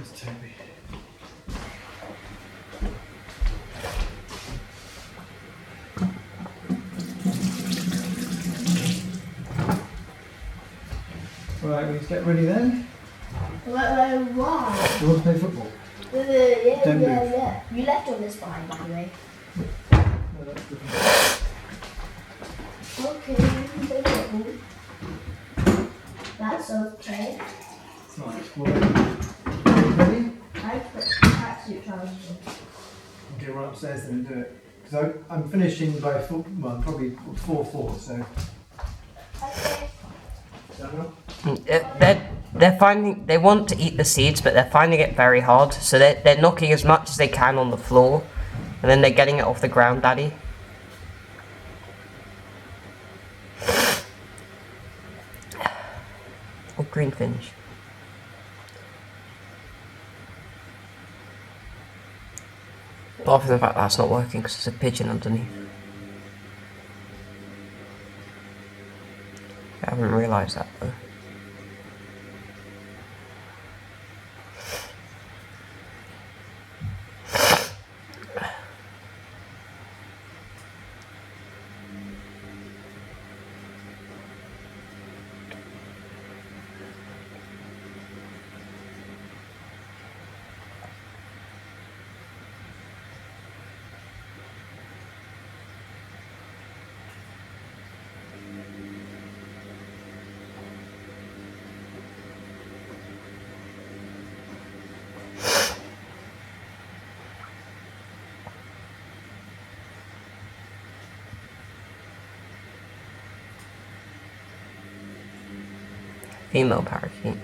Where's Toby? Right, we need to get ready then. Why? You want to play football? Don't move. Yeah. You left all this behind, by the way. No, that's different. Okay. That's okay. It's nice. Well, ready? I put tracksuit trousers on. Okay, run upstairs then and do it. Because I'm finishing by probably 4:04. So. Okay. Daniel? They want to eat the seeds, but they're finding it very hard. So they're knocking as much as they can on the floor, and then they're getting it off the ground, Daddy. Oh, green finch. Apart from the fact that's not working because there's a pigeon underneath. I haven't realised that though. Female parakeet.